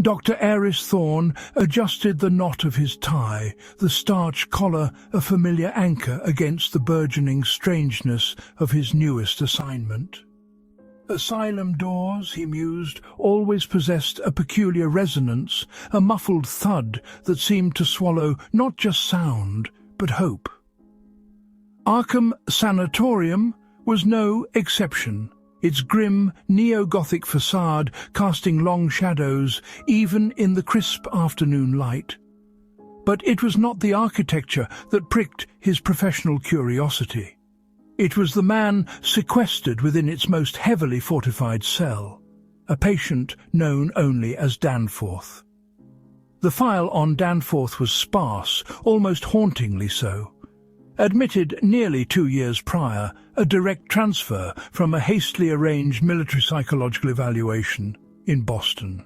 Dr. Aris Thorne adjusted the knot of his tie, the starched collar a familiar anchor against the burgeoning strangeness of his newest assignment. Asylum doors, he mused, always possessed a peculiar resonance, a muffled thud that seemed to swallow not just sound, but hope. Arkham Sanatorium was no exception, its grim neo-Gothic facade casting long shadows even in the crisp afternoon light. But it was not the architecture that pricked his professional curiosity. It was the man sequestered within its most heavily fortified cell, a patient known only as Danforth. The file on Danforth was sparse, almost hauntingly so. Admitted nearly 2 years prior, a direct transfer from a hastily arranged military psychological evaluation in Boston.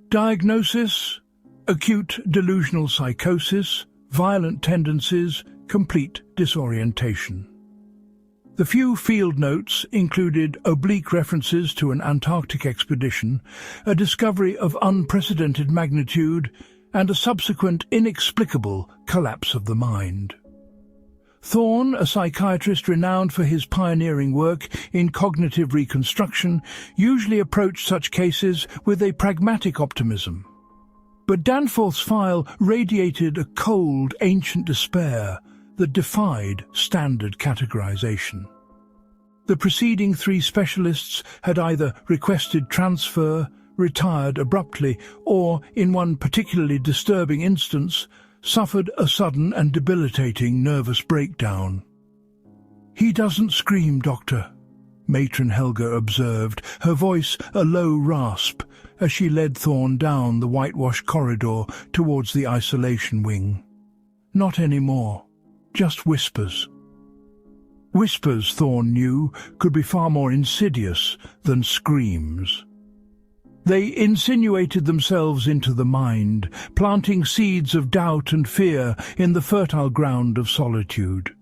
Diagnosis: acute delusional psychosis, violent tendencies, complete disorientation. The few field notes included oblique references to an Antarctic expedition, a discovery of unprecedented magnitude, and a subsequent inexplicable collapse of the mind. Thorne, a psychiatrist renowned for his pioneering work in cognitive reconstruction, usually approached such cases with a pragmatic optimism. But Danforth's file radiated a cold, ancient despair that defied standard categorization. The preceding 3 specialists had either requested transfer, retired abruptly, or, in one particularly disturbing instance, suffered a sudden and debilitating nervous breakdown. "He doesn't scream, Doctor," Matron Helga observed, her voice a low rasp, as she led Thorne down the whitewashed corridor towards the isolation wing. "Not anymore. Just whispers." Whispers, Thorne knew, could be far more insidious than screams. They insinuated themselves into the mind, planting seeds of doubt and fear in the fertile ground of solitude.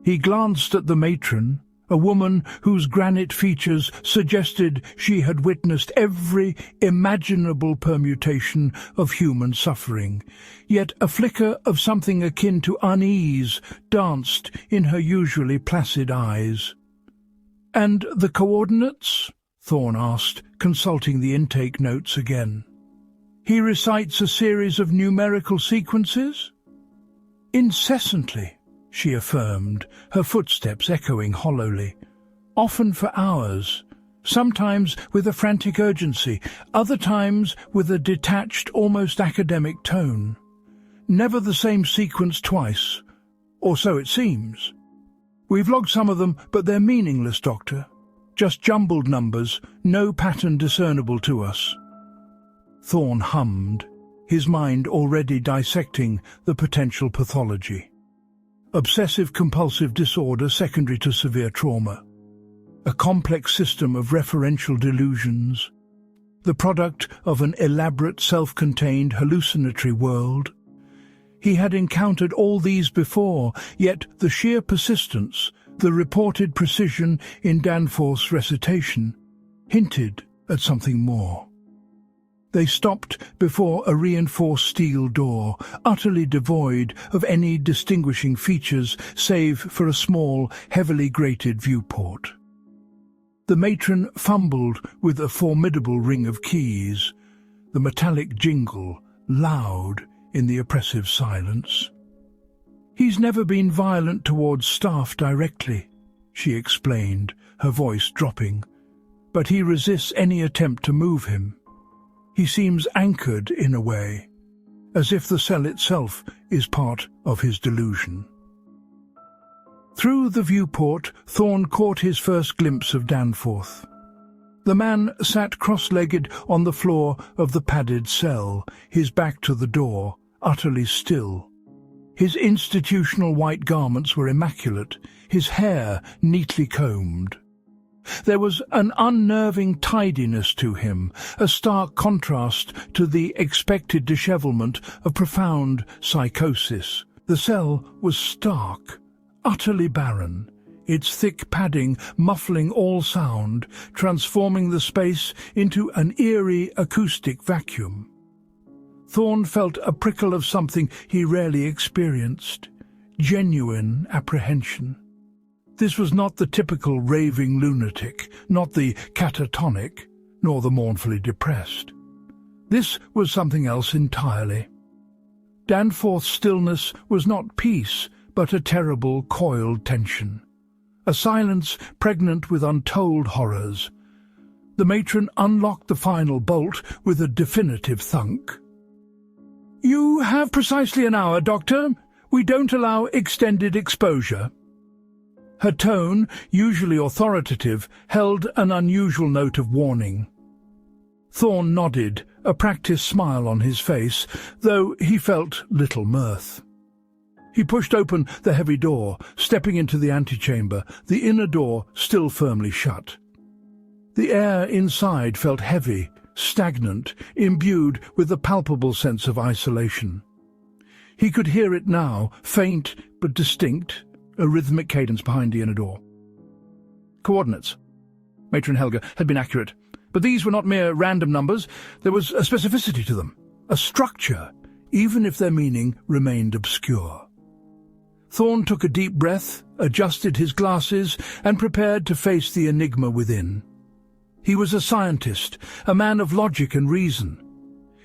He glanced at the matron, a woman whose granite features suggested she had witnessed every imaginable permutation of human suffering, yet a flicker of something akin to unease danced in her usually placid eyes. "And the coordinates?" Thorne asked, consulting the intake notes again. "He recites a series of numerical sequences?" "Incessantly," she affirmed, her footsteps echoing hollowly. "Often for hours, sometimes with a frantic urgency, other times with a detached, almost academic tone. Never the same sequence twice, or so it seems. We've logged some of them, but they're meaningless, Doctor. Just jumbled numbers, no pattern discernible to us." Thorne hummed, his mind already dissecting the potential pathology. Obsessive-compulsive disorder secondary to severe trauma. A complex system of referential delusions. The product of an elaborate, self-contained, hallucinatory world. He had encountered all these before, yet the sheer persistence, the reported precision in Danforth's recitation, hinted at something more. They stopped before a reinforced steel door, utterly devoid of any distinguishing features save for a small, heavily grated viewport. The matron fumbled with a formidable ring of keys, the metallic jingle loud in the oppressive silence. "He's never been violent towards staff directly," she explained, her voice dropping, "but he resists any attempt to move him. He seems anchored in a way, as if the cell itself is part of his delusion." Through the viewport, Thorne caught his first glimpse of Danforth. The man sat cross-legged on the floor of the padded cell, his back to the door, utterly still. His institutional white garments were immaculate, his hair neatly combed. There was an unnerving tidiness to him, a stark contrast to the expected dishevelment of profound psychosis. The cell was stark, utterly barren, its thick padding muffling all sound, transforming the space into an eerie acoustic vacuum. Thorne felt a prickle of something he rarely experienced, genuine apprehension. This was not the typical raving lunatic, not the catatonic, nor the mournfully depressed. This was something else entirely. Danforth's stillness was not peace, but a terrible, coiled tension. A silence pregnant with untold horrors. The matron unlocked the final bolt with a definitive thunk. "You have precisely an hour, Doctor. We don't allow extended exposure." Her tone, usually authoritative, held an unusual note of warning. Thorne nodded, a practiced smile on his face, though he felt little mirth. He pushed open the heavy door, stepping into the antechamber, the inner door still firmly shut. The air inside felt heavy, stagnant, imbued with a palpable sense of isolation. He could hear it now, faint but distinct, a rhythmic cadence behind the inner door. Coordinates. Matron Helga had been accurate, but these were not mere random numbers. There was a specificity to them, a structure, even if their meaning remained obscure. Thorne took a deep breath, adjusted his glasses, and prepared to face the enigma within. He was a scientist, a man of logic and reason.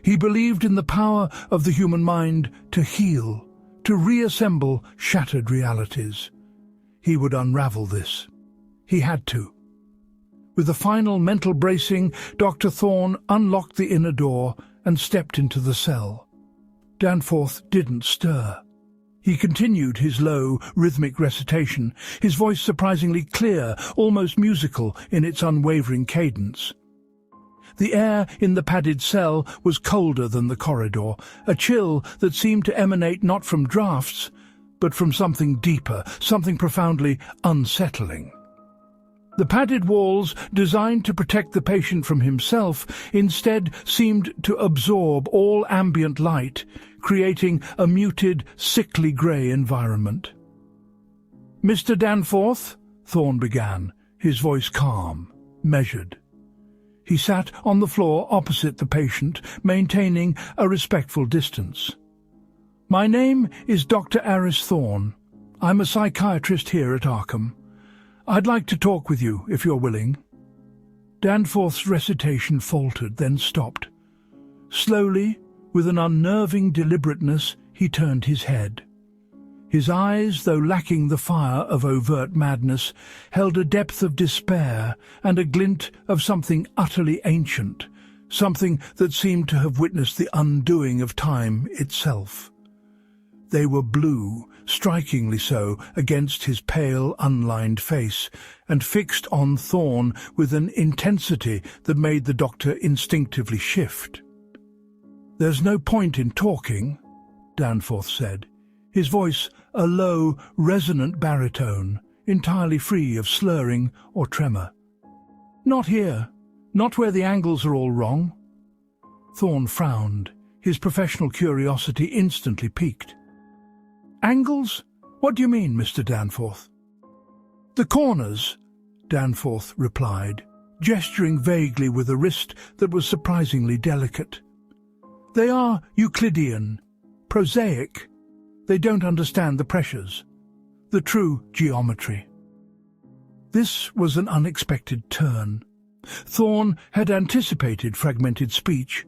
He believed in the power of the human mind to heal, to reassemble shattered realities. He would unravel this. He had to. With a final mental bracing, Dr. Thorne unlocked the inner door and stepped into the cell. Danforth didn't stir. He continued his low, rhythmic recitation, his voice surprisingly clear, almost musical in its unwavering cadence. The air in the padded cell was colder than the corridor, a chill that seemed to emanate not from drafts, but from something deeper, something profoundly unsettling. The padded walls, designed to protect the patient from himself, instead seemed to absorb all ambient light, creating a muted, sickly grey environment. "Mr. Danforth," Thorne began, his voice calm, measured. He sat on the floor opposite the patient, maintaining a respectful distance. "My name is Dr. Aris Thorne. I'm a psychiatrist here at Arkham. I'd like to talk with you, if you're willing." Danforth's recitation faltered, then stopped. Slowly, with an unnerving deliberateness, he turned his head. His eyes, though lacking the fire of overt madness, held a depth of despair and a glint of something utterly ancient, something that seemed to have witnessed the undoing of time itself. They were blue, strikingly so, against his pale, unlined face, and fixed on Thorne with an intensity that made the doctor instinctively shift. "There's no point in talking," Danforth said, his voice a low, resonant baritone, entirely free of slurring or tremor. "Not here, not where the angles are all wrong." Thorne frowned, his professional curiosity instantly piqued. "Angles? What do you mean, Mr. Danforth?" "The corners," Danforth replied, gesturing vaguely with a wrist that was surprisingly delicate. "They are Euclidean, prosaic. They don't understand the pressures, the true geometry." This was an unexpected turn. Thorne had anticipated fragmented speech,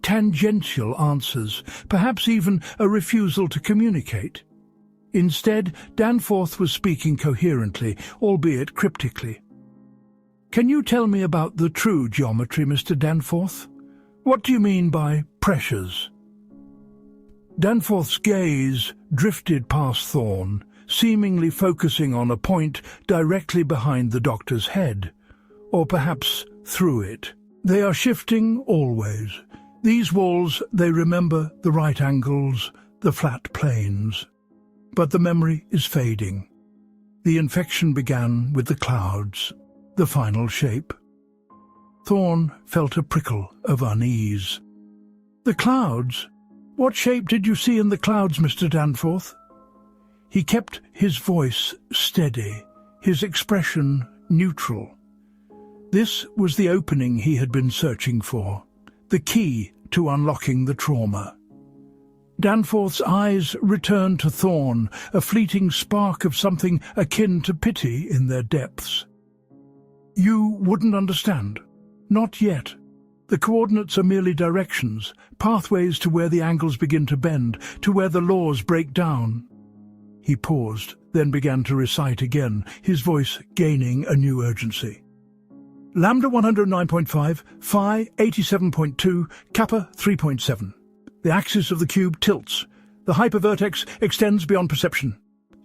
tangential answers, perhaps even a refusal to communicate. Instead, Danforth was speaking coherently, albeit cryptically. "Can you tell me about the true geometry, Mr. Danforth? What do you mean by pressures?" Danforth's gaze drifted past Thorne, seemingly focusing on a point directly behind the doctor's head, or perhaps through it. "They are shifting always. These walls, they remember the right angles, the flat planes. But the memory is fading. The infection began with the clouds, the final shape." Thorne felt a prickle of unease. "The clouds? What shape did you see in the clouds, Mr. Danforth?" He kept his voice steady, his expression neutral. This was the opening he had been searching for, the key to unlocking the trauma. Danforth's eyes returned to Thorn, a fleeting spark of something akin to pity in their depths. "You wouldn't understand. Not yet. The coordinates are merely directions, pathways to where the angles begin to bend, to where the laws break down." He paused, then began to recite again, his voice gaining a new urgency. Lambda 109.5, Phi 87.2, Kappa 3.7. The axis of the cube tilts. The hypervertex extends beyond perception.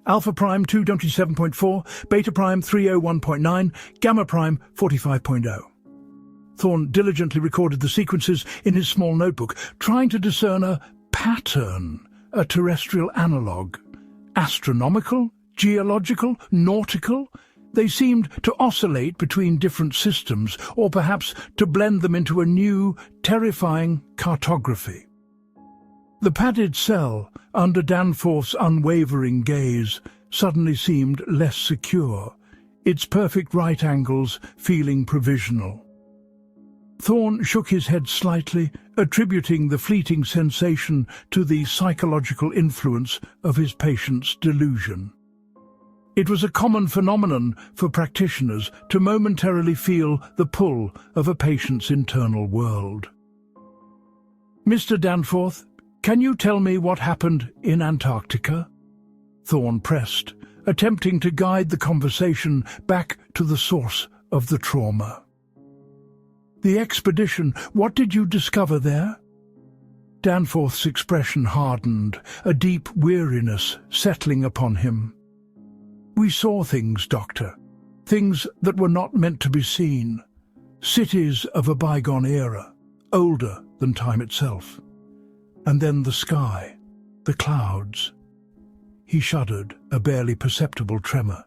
Alpha prime 227.4, Beta prime 301.9, Gamma prime 45.0. Thorn diligently recorded the sequences in his small notebook, trying to discern a pattern, a terrestrial analogue. Astronomical, geological, nautical? They seemed to oscillate between different systems, or perhaps to blend them into a new, terrifying cartography. The padded cell, under Danforth's unwavering gaze, suddenly seemed less secure, its perfect right angles feeling provisional. Thorn shook his head slightly, attributing the fleeting sensation to the psychological influence of his patient's delusion. It was a common phenomenon for practitioners to momentarily feel the pull of a patient's internal world. "Mr. Danforth, can you tell me what happened in Antarctica?" Thorn pressed, attempting to guide the conversation back to the source of the trauma. "The expedition, what did you discover there?" Danforth's expression hardened, a deep weariness settling upon him. "We saw things, Doctor. Things that were not meant to be seen. Cities of a bygone era, older than time itself. And then the sky, the clouds." He shuddered, a barely perceptible tremor.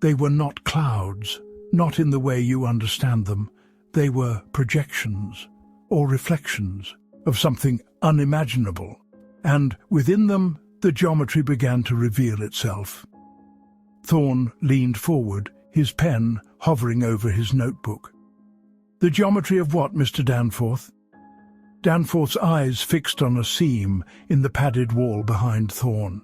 "They were not clouds, not in the way you understand them. They were projections, or reflections, of something unimaginable, and within them the geometry began to reveal itself." Thorn leaned forward, his pen hovering over his notebook. "The geometry of what, Mr. Danforth?" Danforth's eyes fixed on a seam in the padded wall behind Thorn.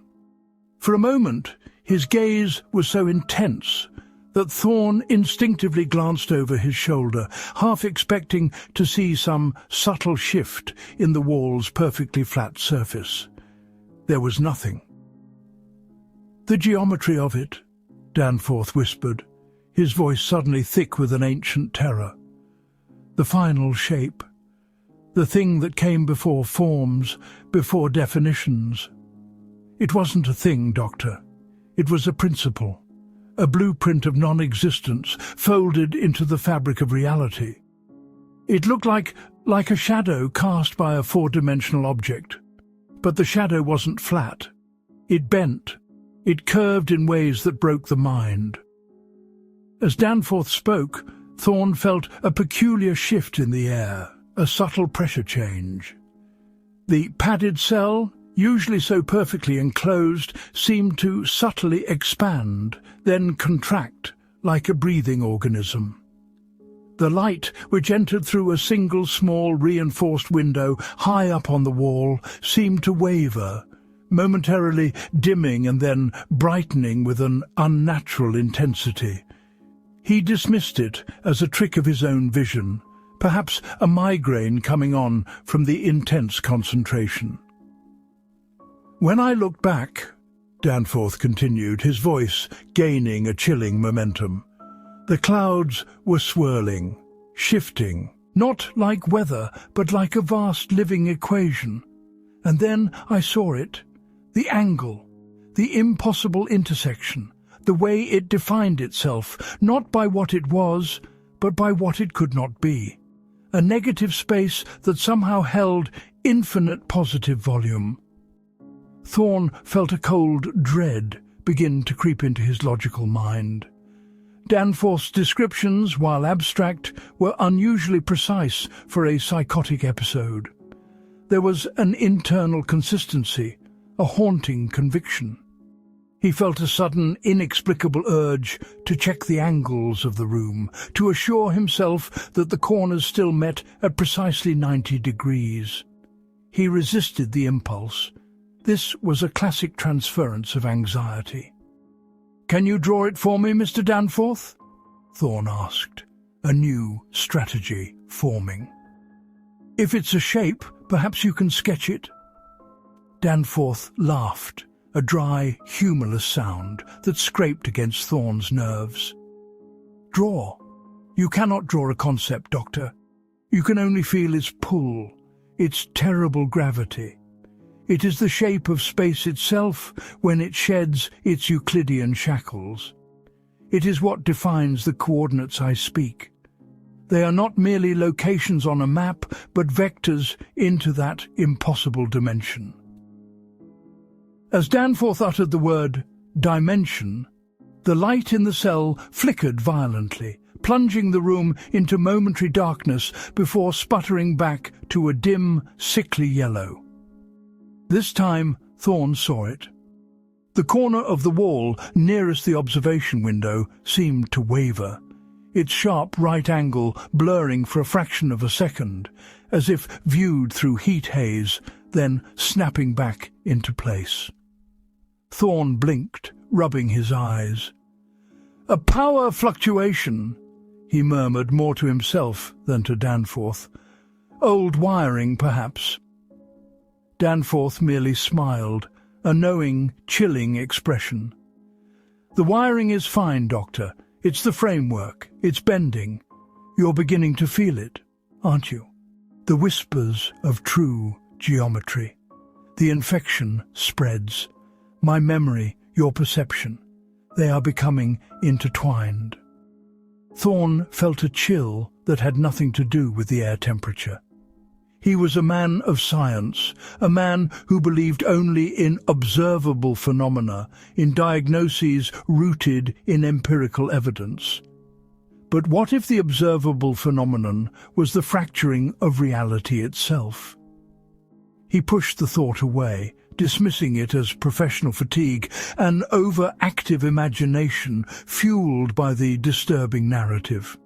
For a moment, his gaze was so intense that Thorn instinctively glanced over his shoulder, half expecting to see some subtle shift in the wall's perfectly flat surface. There was nothing. "The geometry of it," Danforth whispered, his voice suddenly thick with an ancient terror. "The final shape. The thing that came before forms, before definitions. It wasn't a thing, Doctor. It was a principle. A blueprint of non-existence folded into the fabric of reality. It looked like a shadow cast by a four-dimensional object. But the shadow wasn't flat. It bent. It curved in ways that broke the mind." As Danforth spoke, Thorn felt a peculiar shift in the air, a subtle pressure change. The padded cell, usually so perfectly enclosed, seemed to subtly expand, then contract like a breathing organism. The light, which entered through a single small reinforced window high up on the wall, seemed to waver, momentarily dimming and then brightening with an unnatural intensity. He dismissed it as a trick of his own vision, perhaps a migraine coming on from the intense concentration. "When I looked back," Danforth continued, his voice gaining a chilling momentum, "the clouds were swirling, shifting, not like weather, but like a vast living equation. And then I saw it, the angle, the impossible intersection, the way it defined itself, not by what it was, but by what it could not be. A negative space that somehow held infinite positive volume." Thorn felt a cold dread begin to creep into his logical mind. Danforth's descriptions, while abstract, were unusually precise for a psychotic episode. There was an internal consistency, a haunting conviction. He felt a sudden, inexplicable urge to check the angles of the room, to assure himself that the corners still met at precisely 90 degrees. He resisted the impulse. This was a classic transference of anxiety. "Can you draw it for me, Mr. Danforth?" Thorne asked, a new strategy forming. "If it's a shape, perhaps you can sketch it." Danforth laughed, a dry, humourless sound that scraped against Thorne's nerves. "Draw? You cannot draw a concept, Doctor. You can only feel its pull, its terrible gravity. It is the shape of space itself when it sheds its Euclidean shackles. It is what defines the coordinates I speak. They are not merely locations on a map, but vectors into that impossible dimension." As Danforth uttered the word dimension, the light in the cell flickered violently, plunging the room into momentary darkness before sputtering back to a dim, sickly yellow. This time Thorne saw it. The corner of the wall nearest the observation window seemed to waver, its sharp right angle blurring for a fraction of a second, as if viewed through heat haze, then snapping back into place. Thorne blinked, rubbing his eyes. "A power fluctuation," he murmured, more to himself than to Danforth. "Old wiring, perhaps." Danforth merely smiled, a knowing, chilling expression. "The wiring is fine, Doctor. It's the framework. It's bending. You're beginning to feel it, aren't you? The whispers of true geometry. The infection spreads. My memory, your perception. They are becoming intertwined." Thorne felt a chill that had nothing to do with the air temperature. He was a man of science, a man who believed only in observable phenomena, in diagnoses rooted in empirical evidence. But what if the observable phenomenon was the fracturing of reality itself? He pushed the thought away, dismissing it as professional fatigue, an overactive imagination fueled by the disturbing narrative.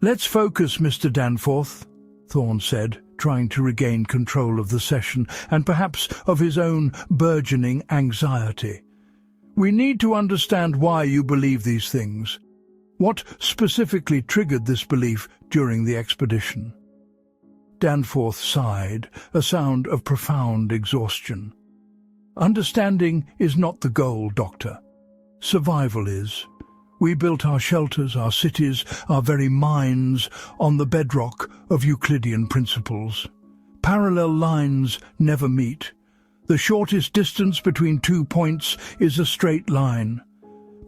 "Let's focus, Mr. Danforth," Thorne said, trying to regain control of the session and perhaps of his own burgeoning anxiety. "We need to understand why you believe these things. What specifically triggered this belief during the expedition?" Danforth sighed, a sound of profound exhaustion. "Understanding is not the goal, Doctor. Survival is. We built our shelters, our cities, our very minds on the bedrock of Euclidean principles. Parallel lines never meet. The shortest distance between 2 points is a straight line.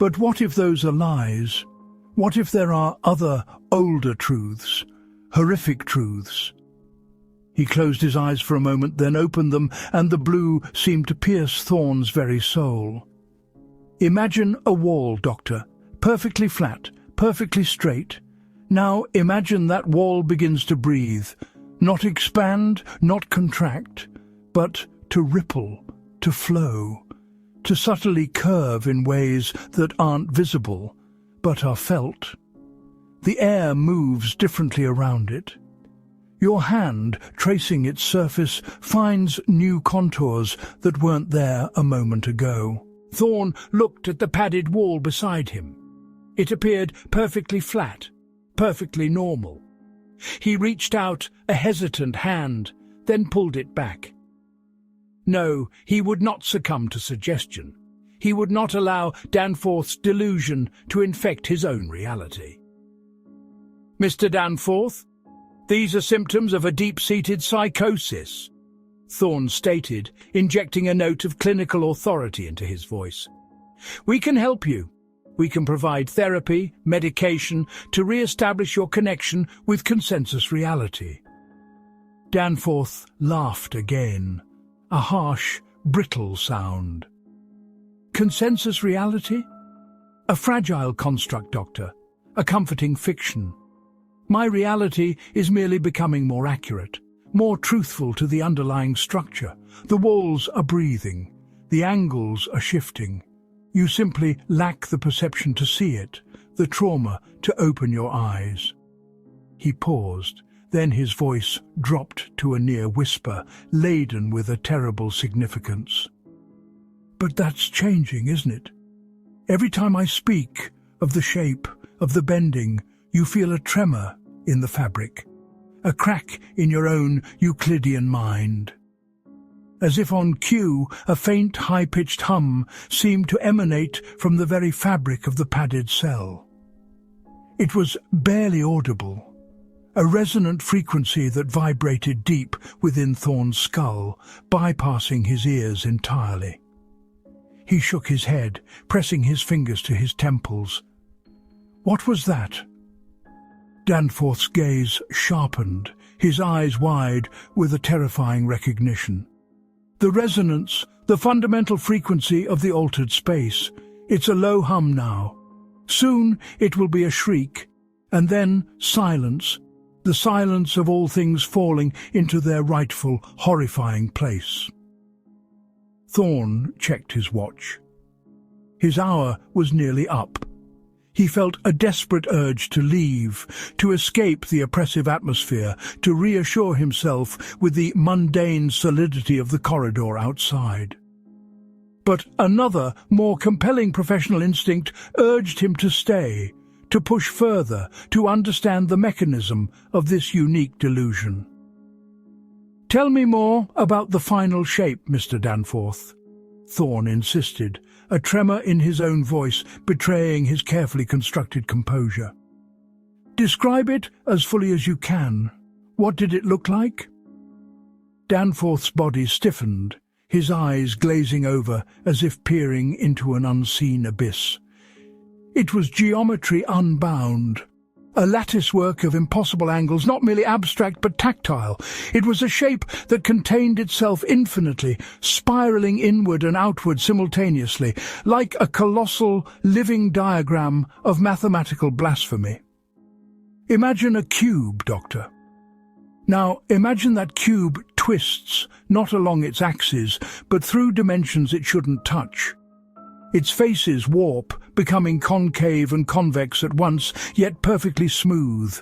But what if those are lies? What if there are other, older truths, horrific truths?" He closed his eyes for a moment, then opened them, and the blue seemed to pierce Thorne's very soul. "Imagine a wall, Doctor. Perfectly flat, perfectly straight. Now imagine that wall begins to breathe, not expand, not contract, but to ripple, to flow, to subtly curve in ways that aren't visible, but are felt. The air moves differently around it. Your hand, tracing its surface, finds new contours that weren't there a moment ago." Thorne looked at the padded wall beside him. It appeared perfectly flat, perfectly normal. He reached out a hesitant hand, then pulled it back. No, he would not succumb to suggestion. He would not allow Danforth's delusion to infect his own reality. "Mr. Danforth, these are symptoms of a deep-seated psychosis," Thorne stated, injecting a note of clinical authority into his voice. "We can help you. We can provide therapy, medication, to re-establish your connection with consensus reality." Danforth laughed again, a harsh, brittle sound. "Consensus reality? A fragile construct, Doctor, a comforting fiction. My reality is merely becoming more accurate, more truthful to the underlying structure. The walls are breathing, the angles are shifting. You simply lack the perception to see it, the trauma to open your eyes." He paused, then his voice dropped to a near whisper, laden with a terrible significance. "But that's changing, isn't it? Every time I speak of the shape, of the bending, you feel a tremor in the fabric, a crack in your own Euclidean mind." As if on cue, a faint, high-pitched hum seemed to emanate from the very fabric of the padded cell. It was barely audible, a resonant frequency that vibrated deep within Thorn's skull, bypassing his ears entirely. He shook his head, pressing his fingers to his temples. What was that? Danforth's gaze sharpened, his eyes wide with a terrifying recognition. The resonance, the fundamental frequency of the altered space. It's a low hum now. Soon it will be a shriek, and then silence, the silence of all things falling into their rightful, horrifying place. Thorn checked his watch. His hour was nearly up. He felt a desperate urge to leave, to escape the oppressive atmosphere, to reassure himself with the mundane solidity of the corridor outside. But another, more compelling professional instinct urged him to stay, to push further, to understand the mechanism of this unique delusion. "Tell me more about the final shape, Mr. Danforth," Thorn insisted, a tremor in his own voice betraying his carefully constructed composure. "Describe it as fully as you can. What did it look like?" Danforth's body stiffened, his eyes glazing over as if peering into an unseen abyss. It was geometry unbound, a latticework of impossible angles, not merely abstract but tactile. It was a shape that contained itself infinitely, spiraling inward and outward simultaneously, like a colossal, living diagram of mathematical blasphemy. Imagine a cube, Doctor. Now, imagine that cube twists, not along its axis, but through dimensions it shouldn't touch. Its faces warp, becoming concave and convex at once, yet perfectly smooth.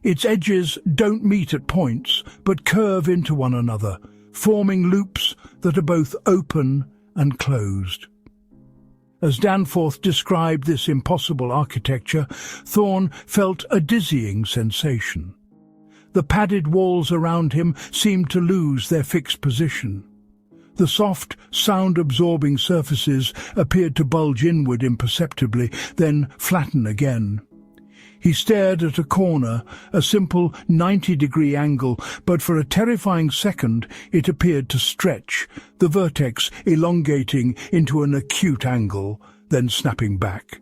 Its edges don't meet at points, but curve into one another, forming loops that are both open and closed. As Danforth described this impossible architecture, Thorn felt a dizzying sensation. The padded walls around him seemed to lose their fixed position. The soft, sound-absorbing surfaces appeared to bulge inward imperceptibly, then flatten again. He stared at a corner, a simple 90-degree angle, but for a terrifying second it appeared to stretch, the vertex elongating into an acute angle, then snapping back.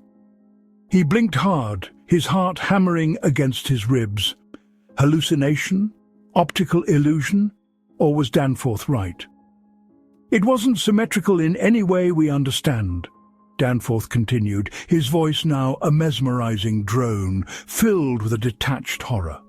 He blinked hard, his heart hammering against his ribs. Hallucination? Optical illusion? Or was Danforth right? "It wasn't symmetrical in any way we understand," Danforth continued, his voice now a mesmerizing drone, filled with a detached horror.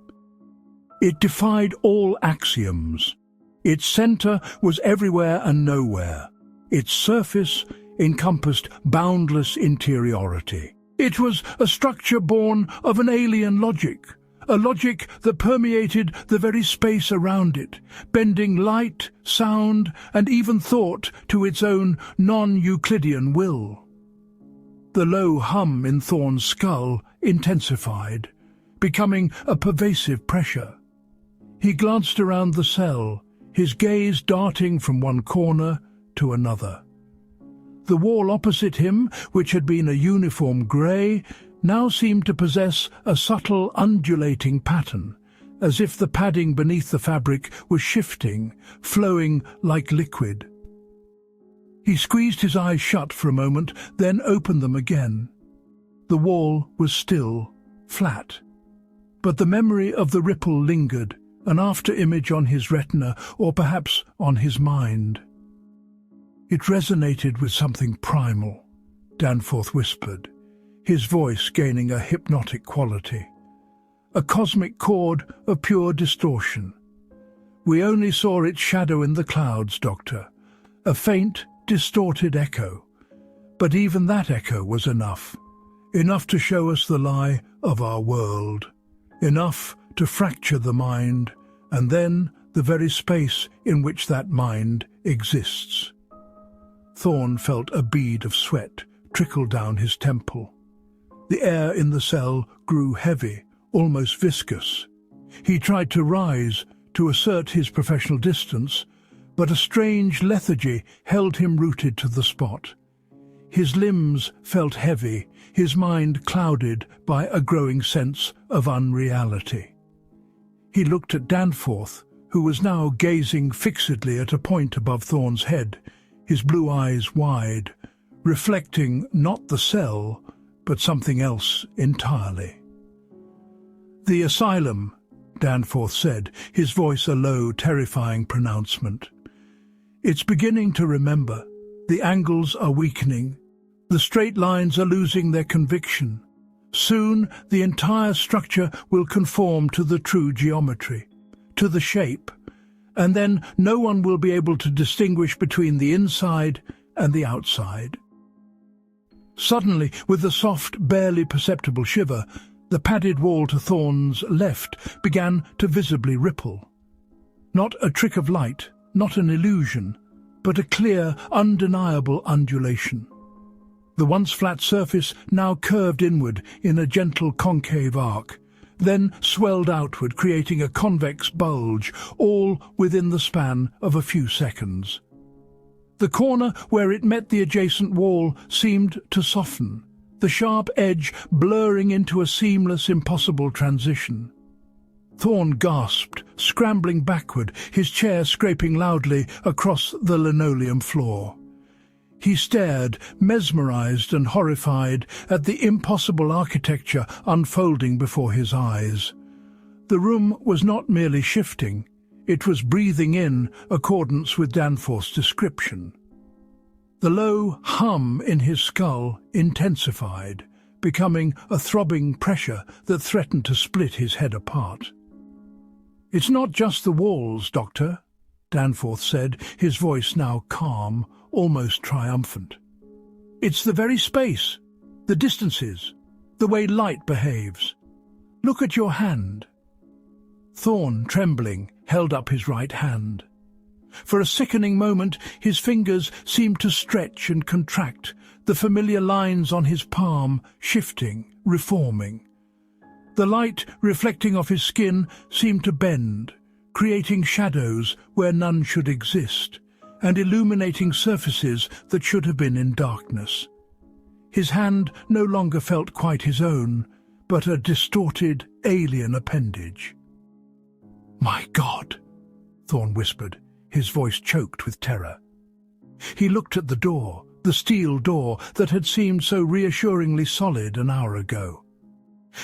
"It defied all axioms. Its center was everywhere and nowhere. Its surface encompassed boundless interiority. It was a structure born of an alien logic, a logic that permeated the very space around it, bending light, sound, and even thought to its own non-Euclidean will." The low hum in Thorn's skull intensified, becoming a pervasive pressure. He glanced around the cell, his gaze darting from one corner to another. The wall opposite him, which had been a uniform grey, now seemed to possess a subtle undulating pattern, as if the padding beneath the fabric was shifting, flowing like liquid. He squeezed his eyes shut for a moment, then opened them again. The wall was still, flat, but the memory of the ripple lingered, an after-image on his retina, or perhaps on his mind. "It resonated with something primal," Danforth whispered, his voice gaining a hypnotic quality. "A cosmic chord of pure distortion. We only saw its shadow in the clouds, Doctor, a faint, distorted echo. But even that echo was enough. Enough to show us the lie of our world. Enough to fracture the mind, and then the very space in which that mind exists. Thorn felt a bead of sweat trickle down his temple. The air in the cell grew heavy, almost viscous. He tried to rise, to assert his professional distance, but a strange lethargy held him rooted to the spot. His limbs felt heavy, his mind clouded by a growing sense of unreality. He looked at Danforth, who was now gazing fixedly at a point above Thorn's head, his blue eyes wide, reflecting not the cell, but something else entirely. "The asylum," Danforth said, his voice a low, terrifying pronouncement. "It's beginning to remember. The angles are weakening. The straight lines are losing their conviction. Soon the entire structure will conform to the true geometry, to the shape, and then no one will be able to distinguish between the inside and the outside." Suddenly, with a soft, barely perceptible shiver, the padded wall to Thorn's left began to visibly ripple. Not a trick of light, not an illusion, but a clear, undeniable undulation. The once flat surface now curved inward in a gentle concave arc, then swelled outward, creating a convex bulge, all within the span of a few seconds. The corner where it met the adjacent wall seemed to soften, the sharp edge blurring into a seamless, impossible transition. Thorn gasped, scrambling backward, his chair scraping loudly across the linoleum floor. He stared, mesmerized and horrified, at the impossible architecture unfolding before his eyes. The room was not merely shifting, it was breathing in accordance with Danforth's description. The low hum in his skull intensified, becoming a throbbing pressure that threatened to split his head apart. "It's not just the walls, Doctor," Danforth said, his voice now calm, almost triumphant. "It's the very space, the distances, the way light behaves. Look at your hand." Thorn, trembling, held up his right hand. For a sickening moment, his fingers seemed to stretch and contract, the familiar lines on his palm shifting, reforming. The light reflecting off his skin seemed to bend, creating shadows where none should exist, and illuminating surfaces that should have been in darkness. His hand no longer felt quite his own, but a distorted, alien appendage. "My God!" Thorn whispered, his voice choked with terror. He looked at the door, the steel door that had seemed so reassuringly solid an hour ago.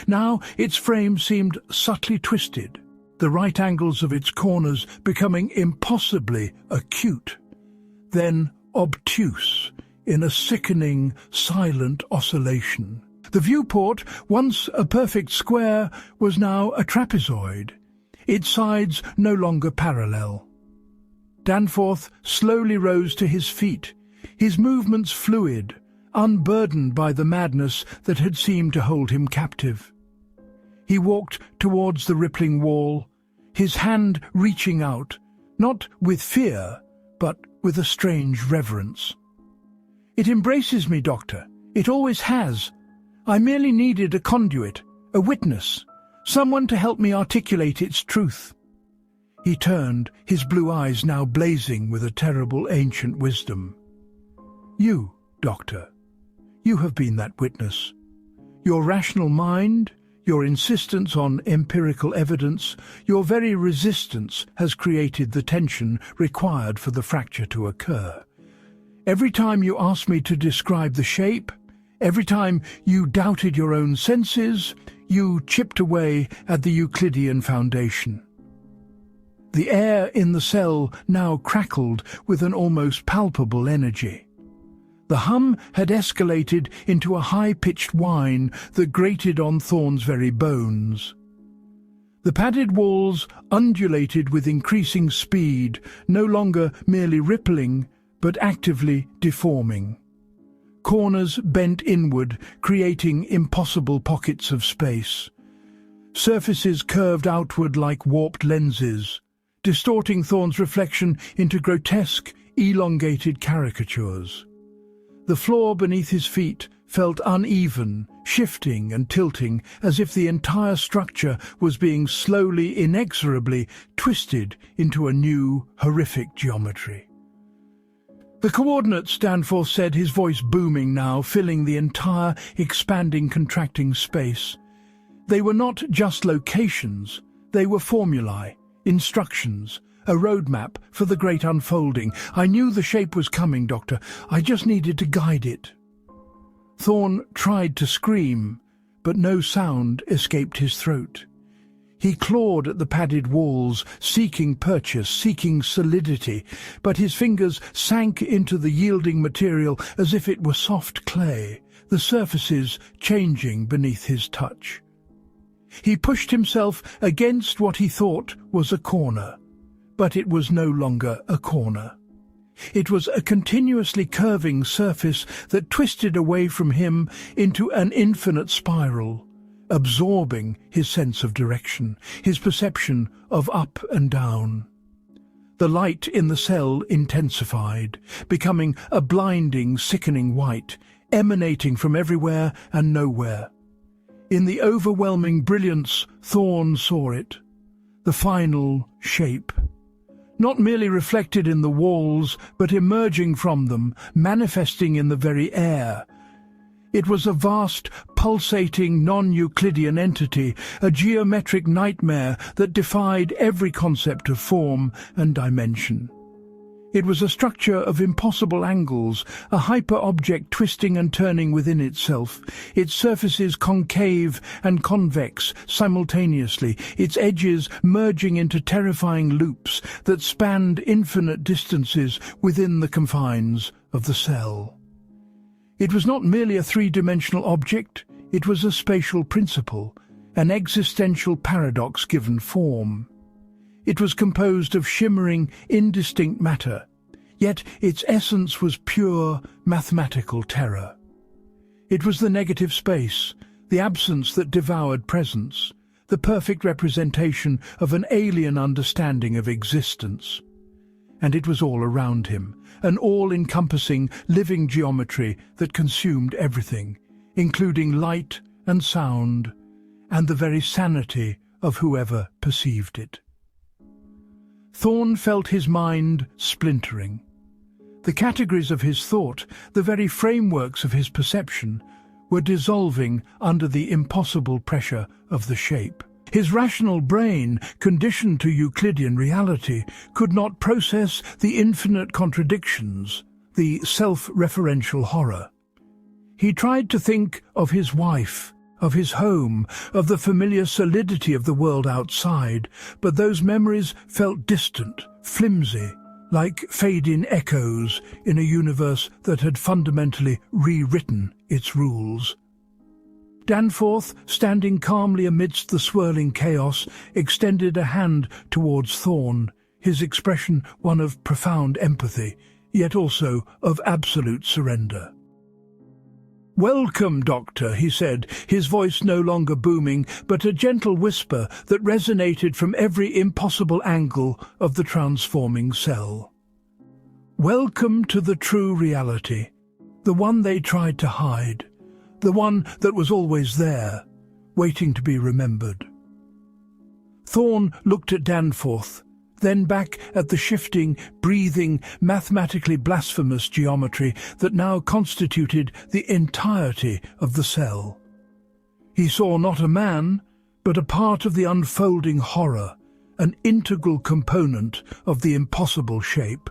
Now its frame seemed subtly twisted, the right angles of its corners becoming impossibly acute, then obtuse in a sickening, silent oscillation. The viewport, once a perfect square, was now a trapezoid, its sides no longer parallel. Danforth slowly rose to his feet, his movements fluid, unburdened by the madness that had seemed to hold him captive. He walked towards the rippling wall, his hand reaching out, not with fear, but with a strange reverence. "It embraces me, Doctor. It always has. I merely needed a conduit, a witness, someone to help me articulate its truth." He turned, his blue eyes now blazing with a terrible ancient wisdom. "You, Doctor, you have been that witness. Your rational mind, your insistence on empirical evidence, your very resistance has created the tension required for the fracture to occur. Every time you asked me to describe the shape, every time you doubted your own senses, you chipped away at the Euclidean foundation." The air in the cell now crackled with an almost palpable energy. The hum had escalated into a high-pitched whine that grated on Thorn's very bones. The padded walls undulated with increasing speed, no longer merely rippling, but actively deforming. Corners bent inward, creating impossible pockets of space. Surfaces curved outward like warped lenses, distorting Thorn's reflection into grotesque, elongated caricatures. The floor beneath his feet felt uneven, shifting and tilting, as if the entire structure was being slowly, inexorably twisted into a new, horrific geometry. "The coordinates," Danforth said, his voice booming now, filling the entire expanding, contracting space. They were not just locations, they were formulae, instructions, a roadmap for the great unfolding. "I knew the shape was coming, Doctor. I just needed to guide it." Thorn tried to scream, but no sound escaped his throat. He clawed at the padded walls, seeking purchase, seeking solidity, but his fingers sank into the yielding material as if it were soft clay, the surfaces changing beneath his touch. He pushed himself against what he thought was a corner, but it was no longer a corner. It was a continuously curving surface that twisted away from him into an infinite spiral, absorbing his sense of direction, his perception of up and down. The light in the cell intensified, becoming a blinding, sickening white, emanating from everywhere and nowhere. In the overwhelming brilliance, Thorn saw it, the final shape. Not merely reflected in the walls, but emerging from them, manifesting in the very air. It was a vast, pulsating, non-Euclidean entity, a geometric nightmare that defied every concept of form and dimension. It was a structure of impossible angles, a hyper-object twisting and turning within itself, its surfaces concave and convex simultaneously, its edges merging into terrifying loops that spanned infinite distances within the confines of the cell. It was not merely a three-dimensional object, it was a spatial principle, an existential paradox given form. It was composed of shimmering, indistinct matter, yet its essence was pure, mathematical terror. It was the negative space, the absence that devoured presence, the perfect representation of an alien understanding of existence. And it was all around him, an all-encompassing, living geometry that consumed everything, including light and sound, and the very sanity of whoever perceived it. Thorn felt his mind splintering. The categories of his thought, the very frameworks of his perception, were dissolving under the impossible pressure of the shape. His rational brain, conditioned to Euclidean reality, could not process the infinite contradictions, the self-referential horror. He tried to think of his wife, of his home, of the familiar solidity of the world outside, but those memories felt distant, flimsy, like fade-in echoes in a universe that had fundamentally rewritten its rules. Danforth, standing calmly amidst the swirling chaos, extended a hand towards Thorn, his expression one of profound empathy, yet also of absolute surrender. "Welcome, Doctor," he said, his voice no longer booming, but a gentle whisper that resonated from every impossible angle of the transforming cell. "Welcome to the true reality, the one they tried to hide, the one that was always there, waiting to be remembered." Thorn looked at Danforth, then back at the shifting, breathing, mathematically blasphemous geometry that now constituted the entirety of the cell. He saw not a man, but a part of the unfolding horror, an integral component of the impossible shape.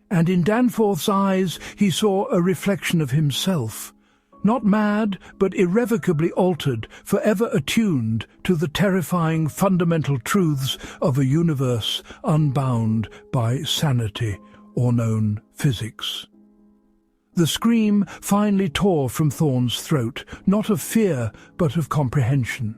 And in Danforth's eyes he saw a reflection of himself, not mad, but irrevocably altered, forever attuned to the terrifying fundamental truths of a universe unbound by sanity or known physics. The scream finally tore from Thorn's throat, not of fear, but of comprehension.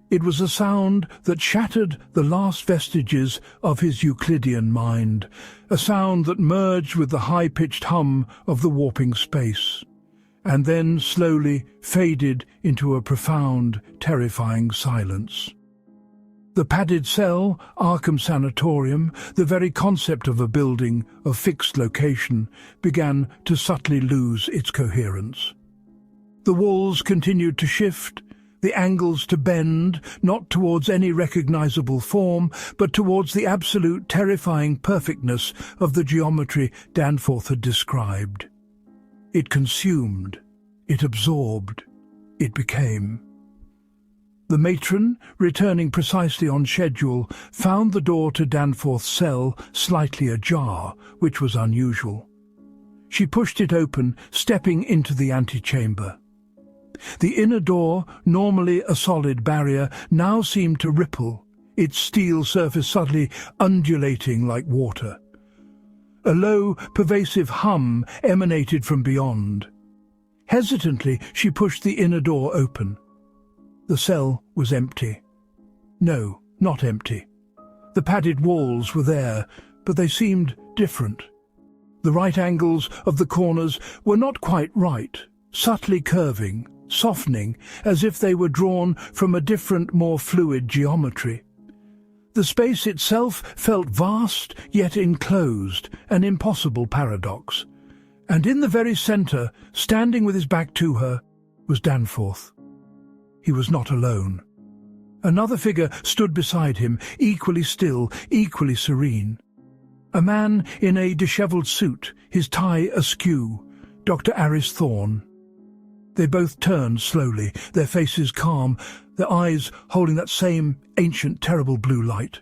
It was a sound that shattered the last vestiges of his Euclidean mind, a sound that merged with the high-pitched hum of the warping space, and then slowly faded into a profound, terrifying silence. The padded cell, Arkham Sanatorium, the very concept of a building of fixed location, began to subtly lose its coherence. The walls continued to shift, the angles to bend, not towards any recognizable form, but towards the absolute terrifying perfectness of the geometry Danforth had described. It consumed, it absorbed, it became. The matron, returning precisely on schedule, found the door to Danforth's cell slightly ajar, which was unusual. She pushed it open, stepping into the antechamber. The inner door, normally a solid barrier, now seemed to ripple, its steel surface suddenly undulating like water. A low, pervasive hum emanated from beyond. Hesitantly, she pushed the inner door open. The cell was empty. No, not empty. The padded walls were there, but they seemed different. The right angles of the corners were not quite right, subtly curving, softening, as if they were drawn from a different, more fluid geometry. The space itself felt vast, yet enclosed, an impossible paradox. And in the very centre, standing with his back to her, was Danforth. He was not alone. Another figure stood beside him, equally still, equally serene. A man in a dishevelled suit, his tie askew, Dr. Aris Thorne. They both turned slowly, their faces calm, their eyes holding that same ancient, terrible blue light.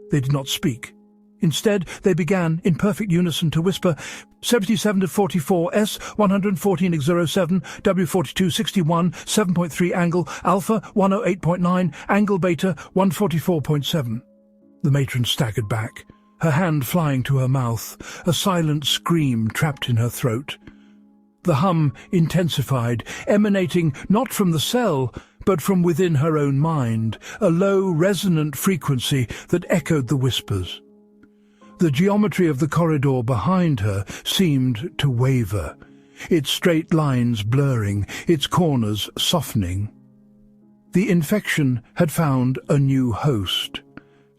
They did not speak. Instead, they began, in perfect unison, to whisper, 77 to 44, S, 114 x 07, W42 61, 7.3 angle, Alpha 108.9, angle Beta 144.7. The matron staggered back, her hand flying to her mouth, a silent scream trapped in her throat. The hum intensified, emanating not from the cell, but from within her own mind, a low, resonant frequency that echoed the whispers. The geometry of the corridor behind her seemed to waver, its straight lines blurring, its corners softening. The infection had found a new host,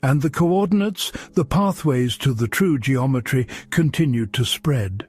and the coordinates, the pathways to the true geometry, continued to spread.